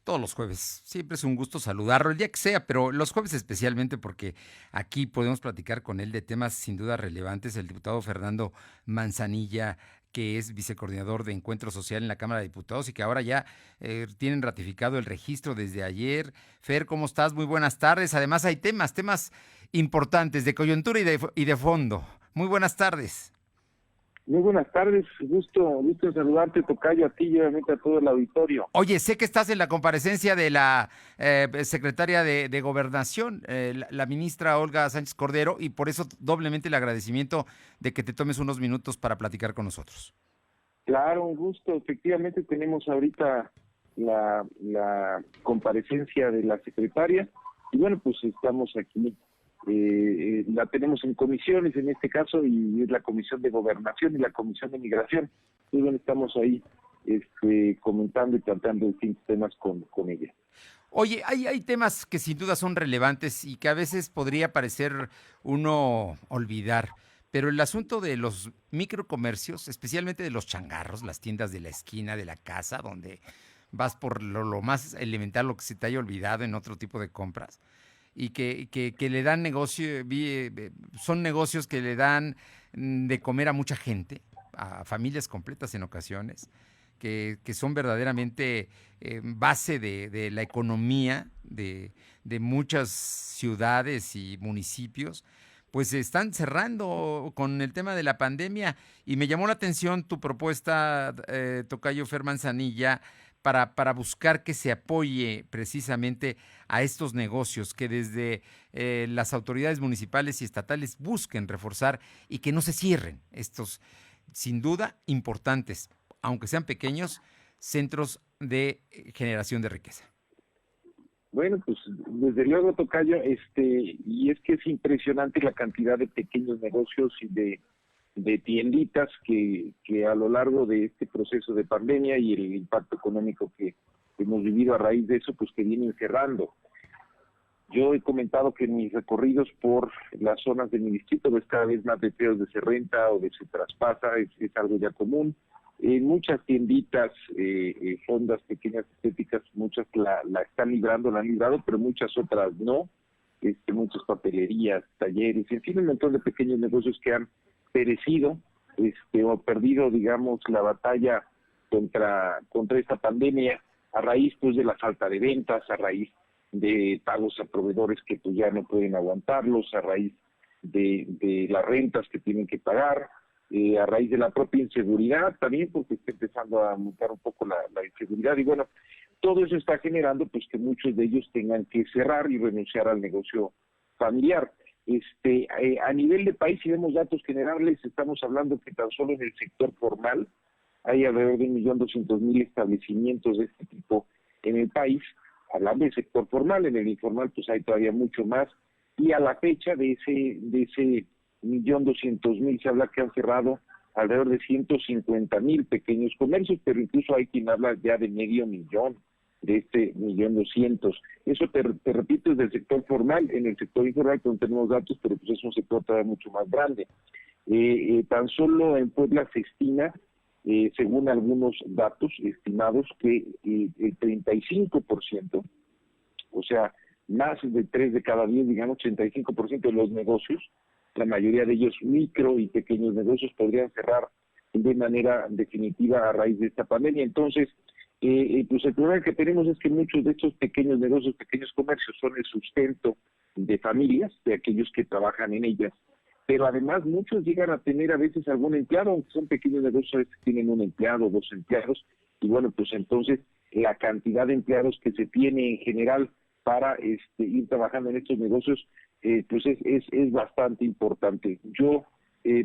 todos los jueves. Siempre es un gusto saludarlo, el día que sea, pero los jueves especialmente porque aquí podemos platicar con él de temas sin duda relevantes. El diputado Fernando Manzanilla, que es vicecoordinador de Encuentro Social en la Cámara de Diputados y que ahora ya tienen ratificado el registro desde ayer. Fer, ¿cómo estás? Muy buenas tardes. Además hay temas importantes de coyuntura y de fondo. Muy buenas tardes. Muy buenas tardes, gusto en saludarte, tocayo, a ti y obviamente a todo el auditorio. Oye, sé que estás en la comparecencia de la secretaria de Gobernación, la ministra Olga Sánchez Cordero, y por eso doblemente el agradecimiento de que te tomes unos minutos para platicar con nosotros. Claro, un gusto. Efectivamente tenemos ahorita la comparecencia de la secretaria y bueno, pues estamos aquí. La tenemos en comisiones en este caso y es la Comisión de Gobernación y la Comisión de Migración. Y bueno, estamos ahí comentando y tratando distintos temas con ella. Oye, hay temas que sin duda son relevantes y que a veces podría parecer uno olvidar, pero el asunto de los microcomercios, especialmente de los changarros, las tiendas de la esquina de la casa, donde vas por lo más elemental, lo que se te haya olvidado en otro tipo de compras, y que le dan negocio, son negocios que le dan de comer a mucha gente, a familias completas en ocasiones, que son verdaderamente base de la economía de muchas ciudades y municipios, pues se están cerrando con el tema de la pandemia. Y me llamó la atención tu propuesta, tocayo Fer Manzanilla, para buscar que se apoye precisamente a estos negocios, que desde las autoridades municipales y estatales busquen reforzar y que no se cierren estos, sin duda, importantes, aunque sean pequeños, centros de generación de riqueza. Bueno, pues desde luego, tocayo, y es que es impresionante la cantidad de pequeños negocios y de tienditas que a lo largo de este proceso de pandemia y el impacto económico que hemos vivido a raíz de eso, pues que vienen cerrando. Yo he comentado que en mis recorridos por las zonas de mi distrito ves cada vez más letreros de se renta o de se traspasa, es algo ya común. En muchas tienditas, fondas pequeñas estéticas, muchas la están librando, la han librado, pero muchas otras no. Muchas papelerías, talleres, en fin, un montón de pequeños negocios que han perecido o perdido, digamos, la batalla contra esta pandemia a raíz pues de la falta de ventas, a raíz de pagos a proveedores que pues ya no pueden aguantarlos, a raíz de las rentas que tienen que pagar, a raíz de la propia inseguridad también, porque está empezando a aumentar un poco la inseguridad, y bueno, todo eso está generando pues que muchos de ellos tengan que cerrar y renunciar al negocio familiar. A nivel de país, si vemos datos generales, estamos hablando que tan solo en el sector formal hay alrededor de 1.200.000 establecimientos de este tipo en el país. Hablando del sector formal, en el informal pues hay todavía mucho más, y a la fecha de ese 1.200.000 se habla que han cerrado alrededor de 150.000 pequeños comercios, pero incluso hay quien habla ya de 500.000 de 1.200.000. Eso te repito, es del sector formal. En el sector informal no tenemos datos, pero pues es un sector todavía mucho más grande. Tan solo en Puebla se estima, según algunos datos estimados, que el 35%, o sea, más de 3 de cada 10, digamos, 85% de los negocios, la mayoría de ellos micro y pequeños negocios, podrían cerrar de manera definitiva a raíz de esta pandemia. Entonces, pues el problema que tenemos es que muchos de estos pequeños negocios, pequeños comercios, son el sustento de familias, de aquellos que trabajan en ellas, pero además muchos llegan a tener a veces algún empleado, aunque son pequeños negocios, a veces tienen un empleado, dos empleados, y bueno, pues entonces la cantidad de empleados que se tiene en general para ir trabajando en estos negocios, pues es bastante importante. Yo,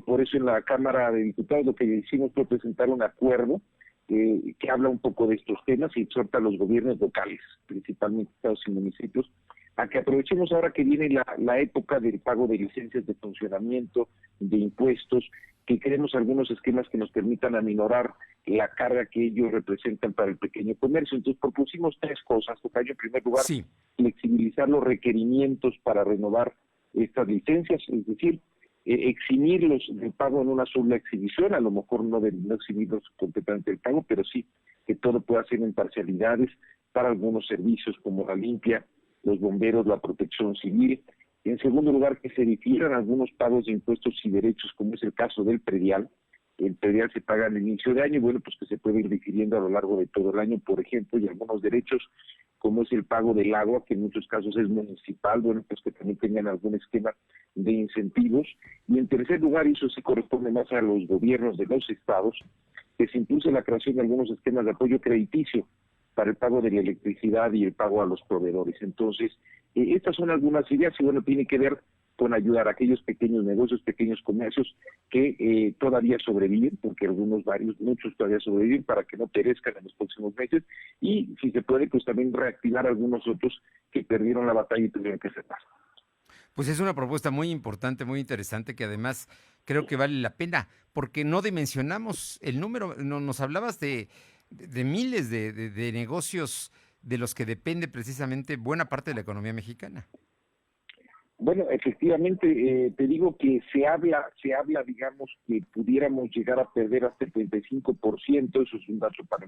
por eso en la Cámara de Diputados lo que hicimos fue presentar un acuerdo que habla un poco de estos temas y exhorta a los gobiernos locales, principalmente estados y municipios, a que aprovechemos ahora que viene la época del pago de licencias de funcionamiento, de impuestos, que queremos algunos esquemas que nos permitan aminorar la carga que ellos representan para el pequeño comercio. Entonces propusimos 3 cosas, tocayo. En primer lugar, Sí. flexibilizar los requerimientos para renovar estas licencias, es decir, eximirlos del pago en una sola exhibición, a lo mejor no exhibirlos completamente del pago, pero sí que todo pueda ser en parcialidades, para algunos servicios como la limpia, los bomberos, la protección civil. En segundo lugar, que se difieran algunos pagos de impuestos y derechos, como es el caso del predial. El predial se paga al inicio de año, y bueno, pues que se puede ir difiriendo a lo largo de todo el año, por ejemplo, y algunos derechos, como es el pago del agua, que en muchos casos es municipal, bueno, pues que también tengan algún esquema de incentivos. Y en tercer lugar, y eso sí corresponde más a los gobiernos de los estados, que se impulse la creación de algunos esquemas de apoyo crediticio para el pago de la electricidad y el pago a los proveedores. Entonces, estas son algunas ideas y bueno, tiene que ver con ayudar a aquellos pequeños negocios, pequeños comercios que todavía sobreviven, porque muchos todavía sobreviven, para que no perezcan en los próximos meses, y si se puede, pues también reactivar algunos otros que perdieron la batalla y tuvieron que cerrar. Pues es una propuesta muy importante, muy interesante, que además creo que vale la pena, porque no dimensionamos el número. No, nos hablabas de miles de negocios de los que depende precisamente buena parte de la economía mexicana. Bueno, efectivamente, te digo que se habla, digamos, que pudiéramos llegar a perder hasta el 35%. Eso es un dato para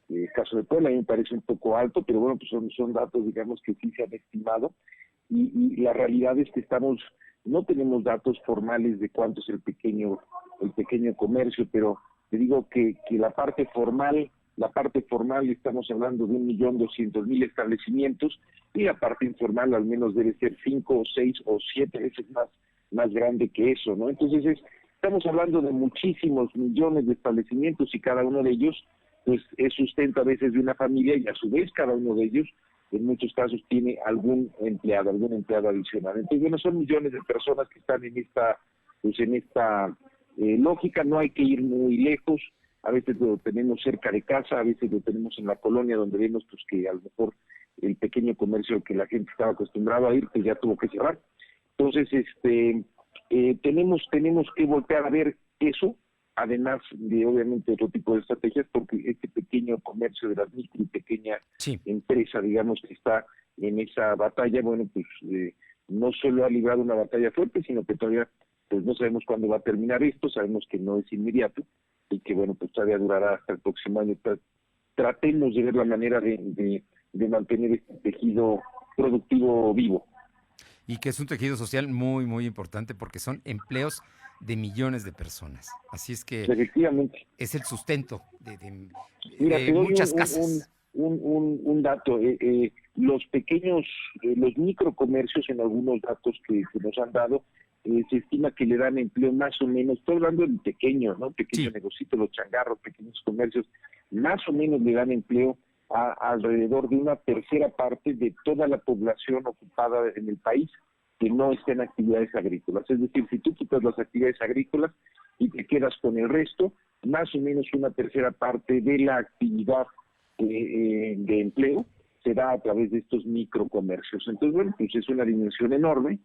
el caso de Puebla, a mí me parece un poco alto, pero bueno, pues son datos, digamos, que sí se han estimado, y la realidad es que no tenemos datos formales de cuánto es el pequeño comercio, pero te digo que la parte formal estamos hablando de 1.200.000 establecimientos, y la parte informal al menos debe ser 5 o 6 o 7 veces más grande que eso, ¿no? Entonces estamos hablando de muchísimos millones de establecimientos, y cada uno de ellos pues es sustento a veces de una familia, y a su vez cada uno de ellos en muchos casos tiene algún empleado adicional. Entonces, bueno, son millones de personas que están en esta lógica. No hay que ir muy lejos. A veces lo tenemos cerca de casa, a veces lo tenemos en la colonia, donde vemos pues que a lo mejor el pequeño comercio que la gente estaba acostumbrado a ir, pues ya tuvo que cerrar. Entonces, tenemos que voltear a ver eso, además de obviamente otro tipo de estrategias, porque este pequeño comercio de las micro y pequeña Sí. empresa, digamos, que está en esa batalla, bueno, pues no solo ha librado una batalla fuerte, sino que todavía pues no sabemos cuándo va a terminar esto. Sabemos que no es inmediato, y que bueno, pues todavía durará hasta el próximo año. Tratemos de ver la manera de mantener este tejido productivo vivo. Y que es un tejido social muy, muy importante, porque son empleos de millones de personas. Así es que Efectivamente. es el sustento Mira, te de doy muchas casas. un dato. Los pequeños, los microcomercios, en algunos datos que nos han dado, se estima que le dan empleo más o menos, estoy hablando de pequeño, ¿no? Pequeño Sí, negocito, los changarros, pequeños comercios, más o menos le dan empleo a alrededor de una tercera parte de toda la población ocupada en el país que no está en actividades agrícolas. Es decir, si tú quitas las actividades agrícolas y te quedas con el resto, más o menos una tercera parte de la actividad de empleo se da a través de estos microcomercios. Entonces, bueno, pues es una dimensión enorme.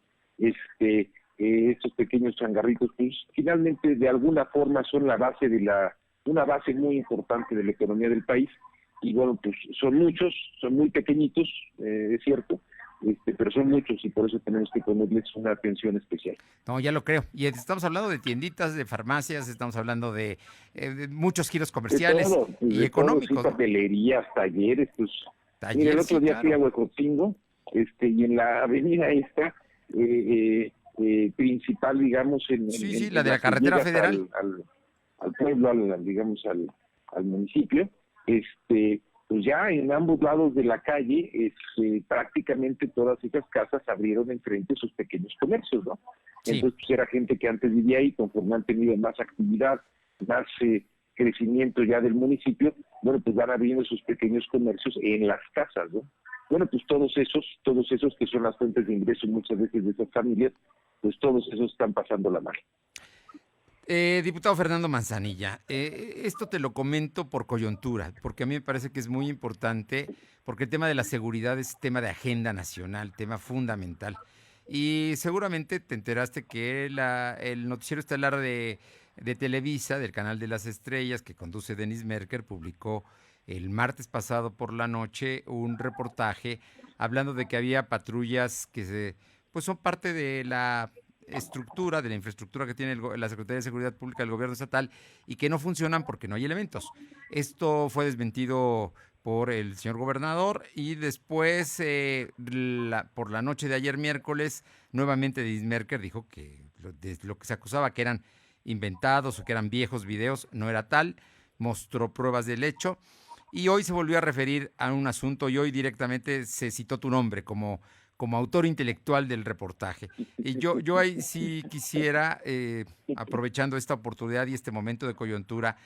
Estos pequeños changarritos, pues finalmente de alguna forma son una base muy importante de la economía del país. Y bueno, pues son muchos, son muy pequeñitos, es cierto, pero son muchos, y por eso tenemos que ponerles una atención especial. no, ya lo creo. Y estamos hablando de tienditas, de farmacias, estamos hablando de muchos giros comerciales y De todo, sí, económicos, ¿no? papelerías, talleres, pues. Mira, el Taller, otro sí, día fui a claro. Huejotzingo, y en la avenida esta, principal, digamos, Sí, sí, la en de la la que carretera llegas federal. al pueblo, digamos, al municipio, pues ya en ambos lados de la calle, prácticamente todas esas casas abrieron enfrente sus pequeños comercios, ¿no? Sí. Entonces, pues era gente que antes vivía ahí, conforme han tenido más actividad, más crecimiento ya del municipio, bueno, pues van abriendo sus pequeños comercios en las casas, ¿no? Bueno, pues todos esos que son las fuentes de ingreso muchas veces de esas familias, pues todos esos están pasando la mano. Diputado Fernando Manzanilla, esto te lo comento por coyuntura, porque a mí me parece que es muy importante, porque el tema de la seguridad es tema de agenda nacional, tema fundamental. Y seguramente te enteraste que el noticiero estelar de Televisa, del Canal de las Estrellas, que conduce Denis Merker, publicó el martes pasado por la noche un reportaje hablando de que había patrullas pues son parte de la estructura, de la infraestructura que tiene la Secretaría de Seguridad Pública del gobierno estatal, y que no funcionan porque no hay elementos. Esto fue desmentido por el señor gobernador y después, por la noche de ayer miércoles, nuevamente Edith Merker dijo que de lo que se acusaba que eran inventados o que eran viejos videos no era tal, mostró pruebas del hecho y hoy se volvió a referir a un asunto y hoy directamente se citó tu nombre como autor intelectual del reportaje. Y yo ahí sí quisiera, aprovechando esta oportunidad y este momento de coyuntura,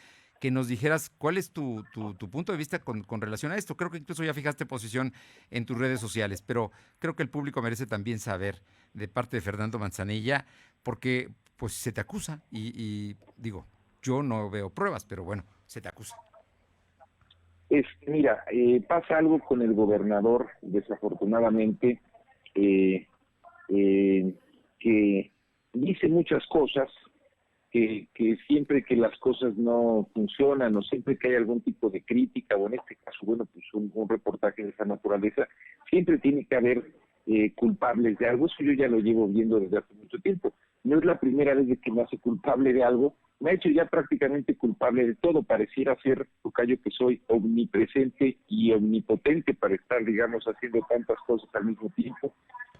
que nos dijeras cuál es tu punto de vista con relación a esto. Creo que incluso ya fijaste posición en tus redes sociales, pero creo que el público merece también saber de parte de Fernando Manzanilla, porque pues se te acusa y digo, yo no veo pruebas, pero bueno, se te acusa. Mira, pasa algo con el gobernador, desafortunadamente, eh, que dice muchas cosas, que siempre que las cosas no funcionan o siempre que hay algún tipo de crítica, o en este caso, bueno, pues un reportaje de esa naturaleza, siempre tiene que haber culpables de algo. Eso yo ya lo llevo viendo desde hace mucho tiempo. No es la primera vez de que me hace culpable de algo, me ha hecho ya prácticamente culpable de todo. Pareciera ser, tocayo, que soy omnipresente y omnipotente para estar, digamos, haciendo tantas cosas al mismo tiempo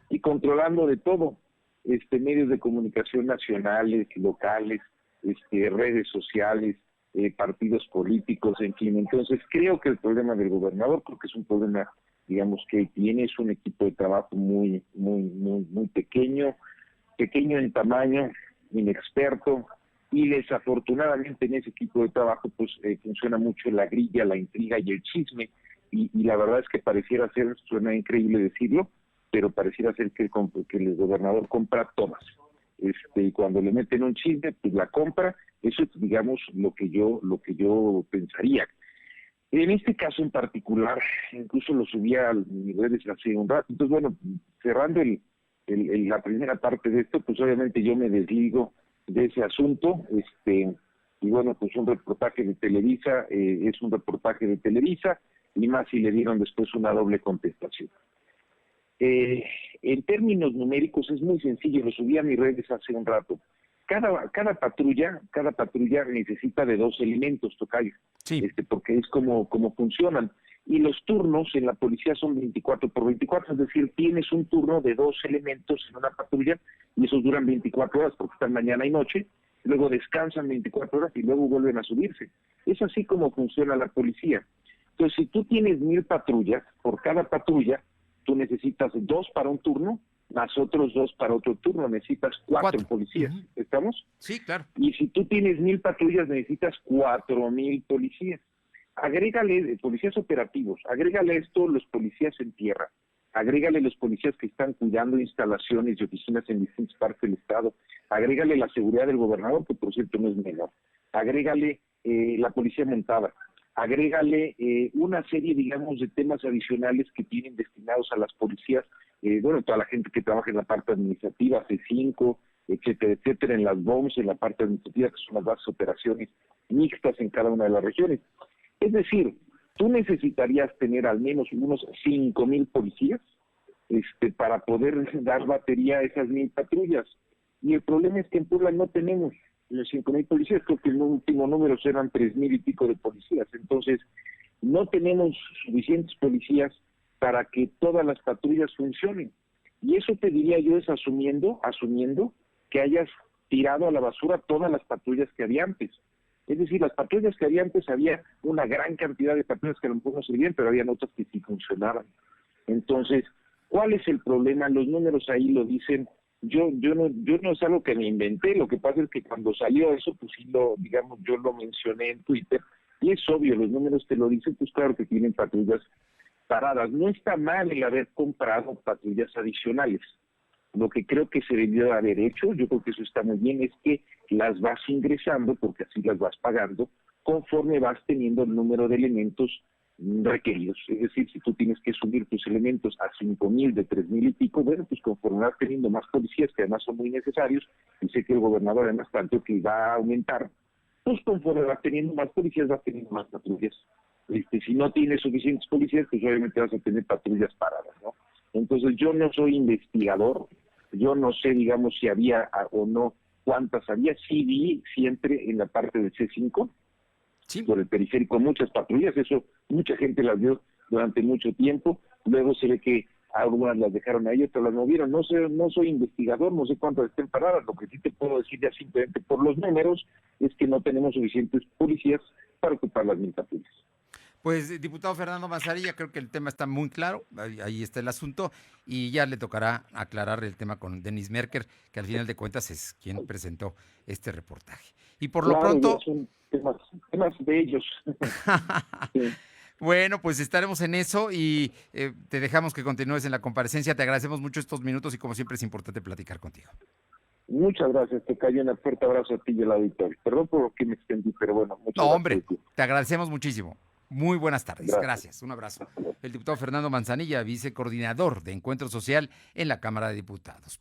y controlando de todo, medios de comunicación nacionales, locales, redes sociales, partidos políticos, en fin. Entonces creo que el problema del gobernador, creo que es un problema, digamos, que tiene, es un equipo de trabajo muy pequeño en tamaño, inexperto, y desafortunadamente en ese equipo de trabajo pues funciona mucho la grilla, la intriga y el chisme, y la verdad es que pareciera ser, suena increíble decirlo, pero pareciera ser que el gobernador compra todas. Y cuando le meten un chisme, pues la compra. Eso es, digamos, lo que yo pensaría. En este caso en particular, incluso lo subí a mis redes hace un rato. Entonces, bueno, cerrando la primera parte de esto, pues obviamente yo me desligo de ese asunto. Y bueno, pues un reportaje de Televisa es un reportaje de Televisa, y más si le dieron después una doble contestación. En términos numéricos es muy sencillo, lo subí a mis redes hace un rato. Cada patrulla necesita de 2 elementos, tocayo, Sí. porque es como funcionan. Y los turnos en la policía son 24 por 24, es decir, tienes un turno de 2 elementos en una patrulla y esos duran 24 horas porque están mañana y noche, luego descansan 24 horas y luego vuelven a subirse. Es así como funciona la policía. Entonces, si tú tienes 1000 patrullas, por cada patrulla, tú necesitas 2 para un turno, más otros 2 para otro turno, necesitas 4 policías, Uh-huh. ¿estamos? Sí, claro. Y si tú tienes 1000 patrullas, necesitas 4000 policías. Agrégale policías operativos, agrégale esto los policías en tierra, agrégale los policías que están cuidando instalaciones y oficinas en distintas partes del estado, agrégale la seguridad del gobernador, que por cierto no es menor, agrégale la policía montada, agrégale una serie, digamos, de temas adicionales que tienen destinados a las policías, bueno, toda la gente que trabaja en la parte administrativa, C5, etcétera, en las BOMS, en la parte administrativa, que son las bases de operaciones mixtas en cada una de las regiones. Es decir, tú necesitarías tener al menos unos 5000 policías para poder dar batería a esas 1000 patrullas. Y el problema es que en Puebla no tenemos los 5000 policías, creo que el último número eran 3000 y pico de policías. Entonces, no tenemos suficientes policías para que todas las patrullas funcionen. Y eso te diría yo es asumiendo que hayas tirado a la basura todas las patrullas que había antes. Es decir, las patrullas que había antes, había una gran cantidad de patrullas que a lo mejor no servían, pero habían otras que sí funcionaban. Entonces, ¿cuál es el problema? Los números ahí lo dicen. Yo no es algo que me inventé. Lo que pasa es que cuando salió eso, pues sí yo lo mencioné en Twitter, y es obvio, los números te lo dicen, pues claro que tienen patrullas paradas. No está mal el haber comprado patrullas adicionales. Lo que creo que se debió haber hecho, yo creo que eso está muy bien, es que las vas ingresando, porque así las vas pagando, conforme vas teniendo el número de elementos requeridos. Es decir, si tú tienes que subir tus elementos a 5000 de 3000 y pico, bueno, pues conforme vas teniendo más policías, que además son muy necesarios, y sé que el gobernador además tanto que va a aumentar, pues conforme vas teniendo más policías, vas teniendo más patrullas. Si no tienes suficientes policías, pues obviamente vas a tener patrullas paradas, ¿no? Entonces yo no soy investigador, yo no sé, digamos, si había o no cuántas había. Sí vi siempre en la parte del C5, Sí. por el periférico, muchas patrullas. Eso mucha gente las vio durante mucho tiempo, luego se ve que algunas las dejaron ahí, otras las movieron. No soy investigador, no sé cuántas estén paradas. Lo que sí te puedo decir ya simplemente por los números es que no tenemos suficientes policías para ocupar las 1,000 patrullas. Pues, diputado Fernando Manzanilla, creo que el tema está muy claro, ahí está el asunto, y ya le tocará aclarar el tema con Denis Merker, que al final de cuentas es quien presentó este reportaje. Y por lo Claro, ya pronto, son temas de ellos. Sí. bueno, pues estaremos en eso y te dejamos que continúes en la comparecencia. Te agradecemos mucho estos minutos y como siempre es importante platicar contigo. Muchas gracias, te cayó un fuerte abrazo a ti y al auditorio. Perdón por lo que me extendí, pero bueno, No, muchas gracias. hombre, te agradecemos muchísimo. Muy buenas tardes. Gracias. Gracias. Un abrazo. El diputado Fernando Manzanilla, vicecoordinador de Encuentro Social en la Cámara de Diputados.